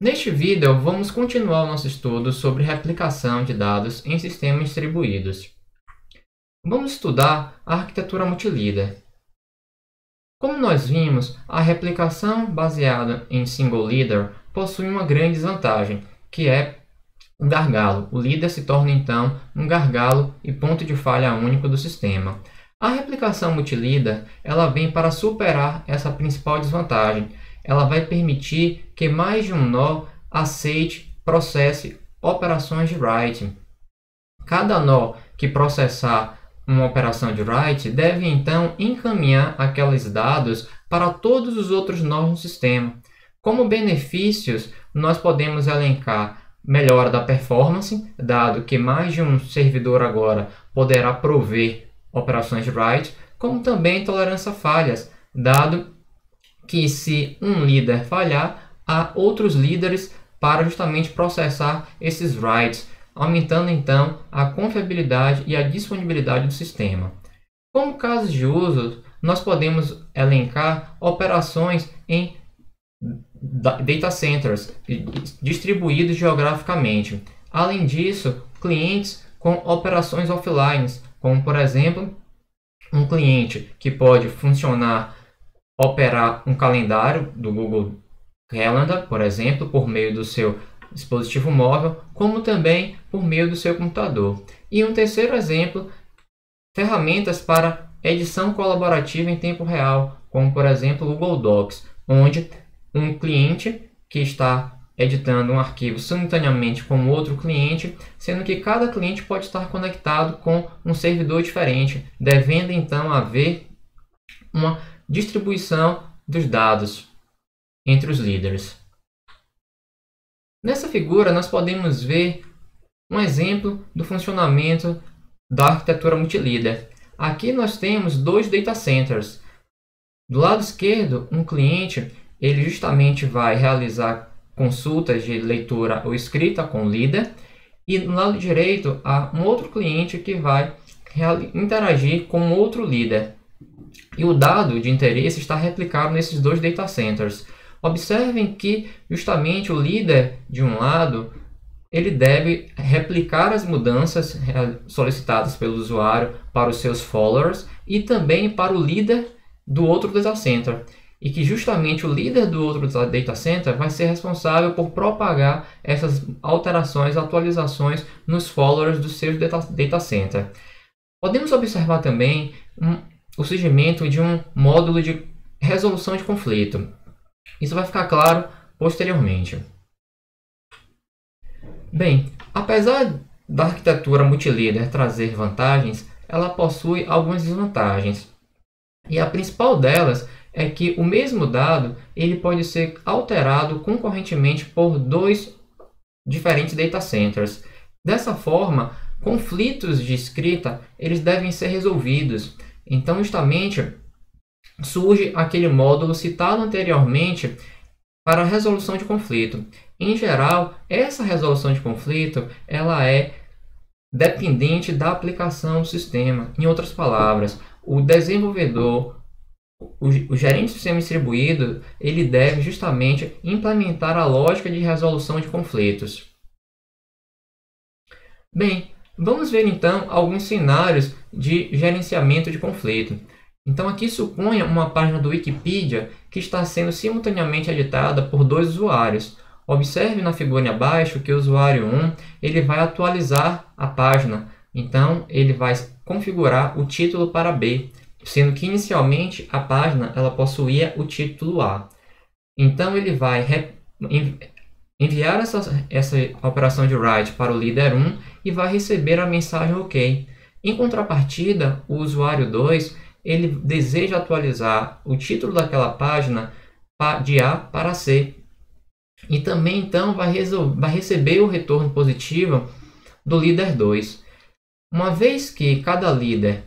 Neste vídeo, vamos continuar o nosso estudo sobre replicação de dados em sistemas distribuídos. Vamos estudar a arquitetura multilíder. Como nós vimos, a replicação baseada em single leader possui uma grande desvantagem, que é o gargalo. O líder se torna então um gargalo e ponto de falha único do sistema. A replicação multilíder ela vem para superar essa principal desvantagem. Ela vai permitir que mais de um nó aceite, processe operações de write. Cada nó que processar uma operação de write deve então encaminhar aqueles dados para todos os outros nós no sistema. Como benefícios, nós podemos elencar melhora da performance, dado que mais de um servidor agora poderá prover operações de write, como também tolerância a falhas, dado que se um líder falhar, há outros líderes para justamente processar esses writes, aumentando então a confiabilidade e a disponibilidade do sistema. Como casos de uso, nós podemos elencar operações em data centers distribuídos geograficamente. Além disso, clientes com operações offline, como por exemplo, um cliente que pode operar um calendário do Google Calendar, por exemplo, por meio do seu dispositivo móvel, como também por meio do seu computador. E um terceiro exemplo, ferramentas para edição colaborativa em tempo real, como por exemplo o Google Docs, onde um cliente que está editando um arquivo simultaneamente com outro cliente, sendo que cada cliente pode estar conectado com um servidor diferente, devendo então haver uma distribuição dos dados entre os líderes. Nessa figura, nós podemos ver um exemplo do funcionamento da arquitetura multilíder. Aqui nós temos dois data centers. Do lado esquerdo, um cliente ele justamente vai realizar consultas de leitura ou escrita com o líder, e no lado direito há um outro cliente que vai interagir com outro líder. E o dado de interesse está replicado nesses dois data centers. Observem que justamente o líder de um lado ele deve replicar as mudanças solicitadas pelo usuário para os seus followers e também para o líder do outro data center. E que justamente o líder do outro data center vai ser responsável por propagar essas alterações, atualizações nos followers do seu data center. Podemos observar também o surgimento de um módulo de resolução de conflito. Isso vai ficar claro posteriormente. Bem, apesar da arquitetura multilíder trazer vantagens, ela possui algumas desvantagens. E a principal delas é que o mesmo dado ele pode ser alterado concorrentemente por dois diferentes data centers. Dessa forma, conflitos de escrita eles devem ser resolvidos. Então, justamente, surge aquele módulo citado anteriormente para a resolução de conflito. Em geral, essa resolução de conflito ela é dependente da aplicação do sistema. Em outras palavras, o desenvolvedor, o gerente do sistema distribuído, ele deve justamente implementar a lógica de resolução de conflitos. Bem, vamos ver então alguns cenários de gerenciamento de conflito. Então aqui suponha uma página do Wikipedia que está sendo simultaneamente editada por dois usuários. Observe na figurinha abaixo que o usuário 1 ele vai atualizar a página. Então ele vai configurar o título para B, sendo que inicialmente a página ela possuía o título A. Então ele vai enviar essa operação de write para o líder 1 e vai receber a mensagem OK. Em contrapartida, o usuário 2 ele deseja atualizar o título daquela página de A para C. E também então vai receber o retorno positivo do líder 2. Uma vez que cada líder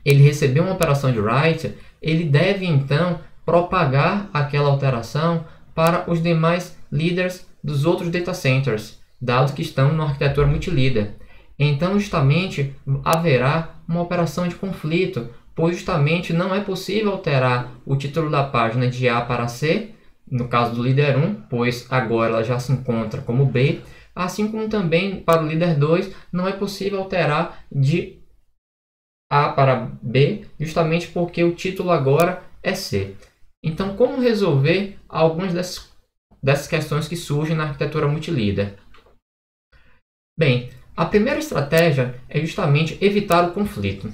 ele recebeu uma operação de write, ele deve então propagar aquela alteração para os demais líderes dos outros data centers, dado que estão na arquitetura multilíder. Então, justamente, haverá uma operação de conflito, pois justamente não é possível alterar o título da página de A para C no caso do líder 1, pois agora ela já se encontra como B, assim como também para o líder 2 não é possível alterar de A para B, justamente porque o título agora é C. Então, como resolver algumas dessas questões que surgem na arquitetura multilíder? Bem, a primeira estratégia é justamente evitar o conflito.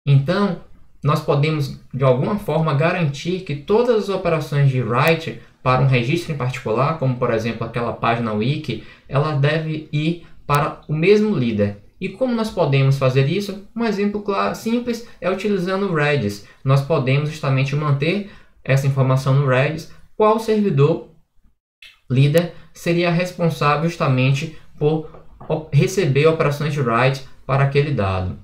Então, nós podemos, de alguma forma, garantir que todas as operações de write para um registro em particular, como por exemplo aquela página wiki, ela deve ir para o mesmo líder. E como nós podemos fazer isso? Um exemplo claro, simples é utilizando o Redis. Nós podemos justamente manter essa informação no Redis, qual servidor líder seria responsável justamente por receber operações de write para aquele dado.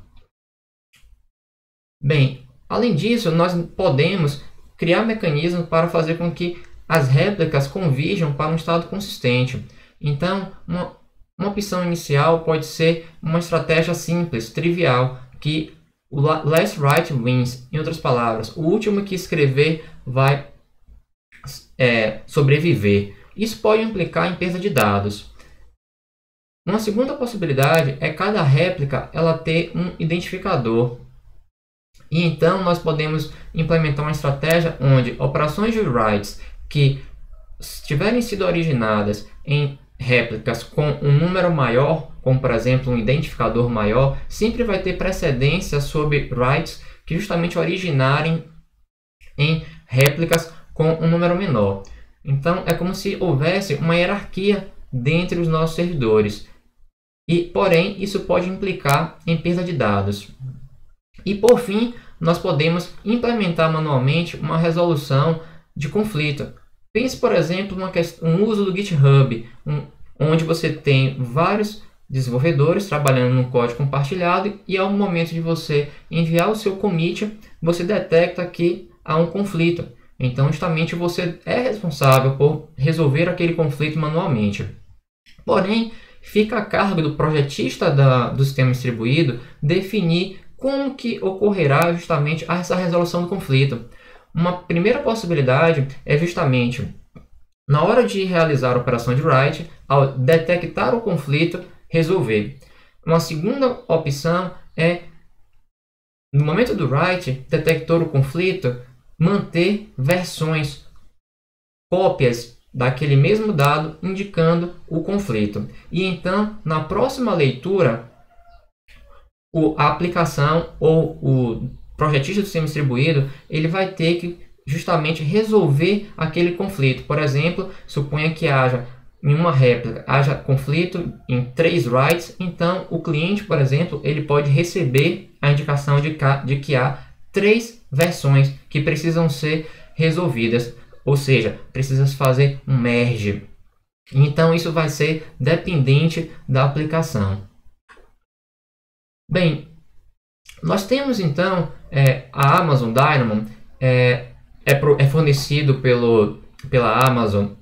Bem, além disso, nós podemos criar mecanismos para fazer com que as réplicas convirjam para um estado consistente. Então, uma opção inicial pode ser uma estratégia simples, trivial, que o last write wins. Em outras palavras, o último que escrever vai sobreviver. Isso pode implicar em perda de dados. Uma segunda possibilidade é cada réplica ela ter um identificador. E então nós podemos implementar uma estratégia onde operações de writes que tiverem sido originadas em réplicas com um número maior, como por exemplo um identificador maior, sempre vai ter precedência sobre writes que justamente originarem em réplicas com um número menor. Então é como se houvesse uma hierarquia dentre os nossos servidores. E, porém, isso pode implicar em perda de dados. E por fim, nós podemos implementar manualmente uma resolução de conflito. Pense, por exemplo, um uso do GitHub, onde você tem vários desenvolvedores trabalhando no código compartilhado e ao momento de você enviar o seu commit, você detecta que há um conflito. Então, justamente, você é responsável por resolver aquele conflito manualmente. Porém, fica a cargo do projetista do sistema distribuído definir como que ocorrerá justamente essa resolução do conflito. Uma primeira possibilidade é justamente, na hora de realizar a operação de write, ao detectar o conflito, resolver. Uma segunda opção é, no momento do write, detector o conflito, manter versões, cópias daquele mesmo dado indicando o conflito. E então, na próxima leitura, a aplicação ou o projetista do sistema distribuído ele vai ter que justamente resolver aquele conflito. Por exemplo, suponha que haja em uma réplica haja conflito em 3 writes, então o cliente, por exemplo, ele pode receber a indicação de que há 3 versões que precisam ser resolvidas. Ou seja, precisa fazer um merge. Então, isso vai ser dependente da aplicação. Bem, nós temos então a Amazon Dynamo, é fornecido pela Amazon.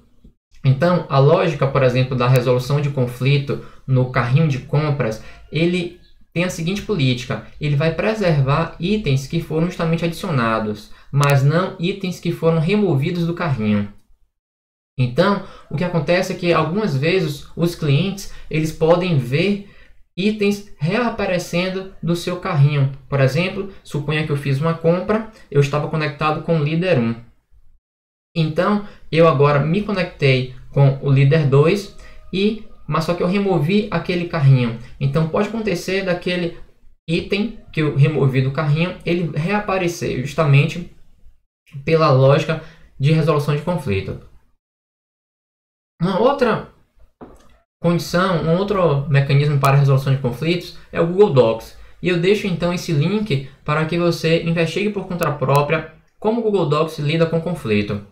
Então, a lógica, por exemplo, da resolução de conflito no carrinho de compras, ele tem a seguinte política: ele vai preservar itens que foram justamente adicionados, mas não itens que foram removidos do carrinho. Então, o que acontece é que algumas vezes os clientes eles podem ver itens reaparecendo do seu carrinho. Por exemplo, suponha que eu fiz uma compra, eu estava conectado com o líder 1. Então, eu agora me conectei com o líder 2, mas só que eu removi aquele carrinho. Então, pode acontecer daquele item que eu removi do carrinho, ele reaparecer justamente pela lógica de resolução de conflito. Uma outra condição, um outro mecanismo para resolução de conflitos é o Google Docs. E eu deixo então esse link para que você investigue por conta própria como o Google Docs lida com conflito.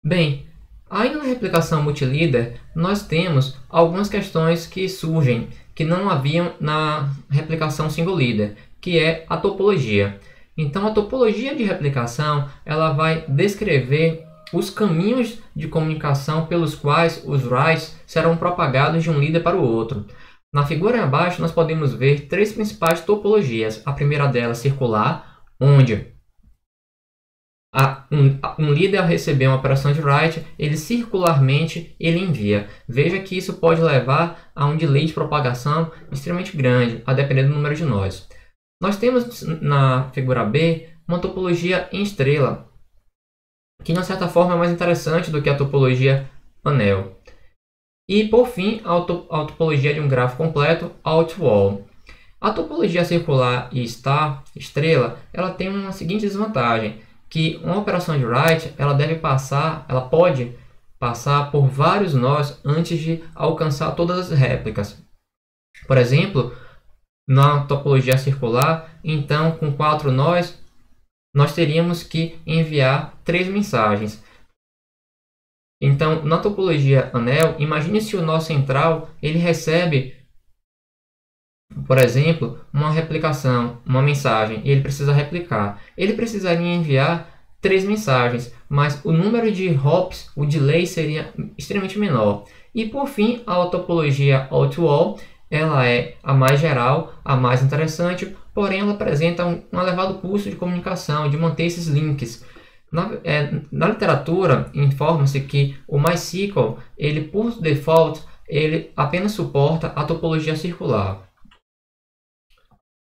Bem, ainda na replicação multilíder, nós temos algumas questões que surgem que não haviam na replicação single leader, que é a topologia. Então, a topologia de replicação ela vai descrever os caminhos de comunicação pelos quais os writes serão propagados de um líder para o outro. Na figura abaixo, nós podemos ver 3 principais topologias. A primeira delas, circular, onde Um líder, ao receber uma operação de write, ele circularmente ele envia. Veja que isso pode levar a um delay de propagação extremamente grande, a depender do número de nós. Nós temos na figura B uma topologia em estrela, que de certa forma é mais interessante do que a topologia anel. E por fim, a topologia de um grafo completo, Outwall. A topologia circular e star, estrela, ela tem uma seguinte desvantagem, que uma operação de write, ela pode passar por vários nós antes de alcançar todas as réplicas. Por exemplo, na topologia circular, então com 4 nós teríamos que enviar 3 mensagens. Então, na topologia anel, imagine se o nó central ele recebe, por exemplo, uma replicação, uma mensagem, e ele precisa replicar. Ele precisaria enviar 3 mensagens, mas o número de hops, o delay seria extremamente menor. E por fim, a topologia Outwall, ela é a mais geral, a mais interessante, porém ela apresenta um elevado custo de comunicação, de manter esses links. Na literatura, informa-se que o MySQL, ele por default, ele apenas suporta a topologia circular.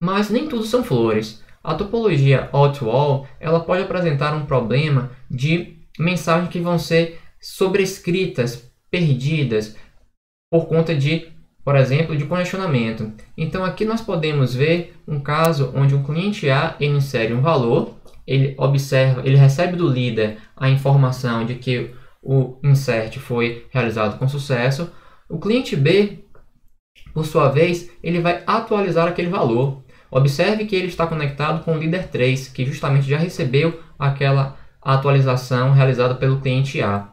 Mas nem tudo são flores. A topologia Outwall, ela pode apresentar um problema de mensagens que vão ser sobrescritas, perdidas, por conta de, por exemplo, de congestionamento. Então aqui nós podemos ver um caso onde um cliente A ele insere um valor, ele recebe do líder a informação de que o insert foi realizado com sucesso. O cliente B, por sua vez, ele vai atualizar aquele valor. Observe que ele está conectado com o líder 3, que justamente já recebeu aquela atualização realizada pelo cliente A.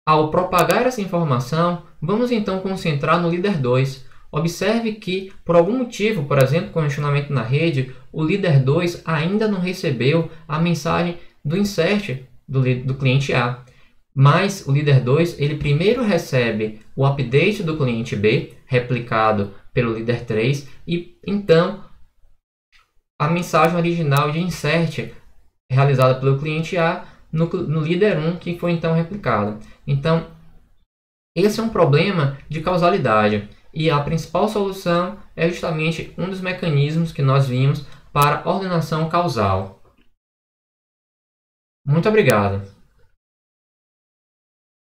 Ao propagar essa informação, vamos então concentrar no líder 2. Observe que, por algum motivo, por exemplo, congestionamento na rede, o líder 2 ainda não recebeu a mensagem do insert do cliente A. Mas o líder 2 ele primeiro recebe o update do cliente B, replicado pelo líder 3, e então a mensagem original de insert realizada pelo cliente A no líder 1, que foi então replicada. Então, esse é um problema de causalidade. E a principal solução é justamente um dos mecanismos que nós vimos para ordenação causal. Muito obrigado.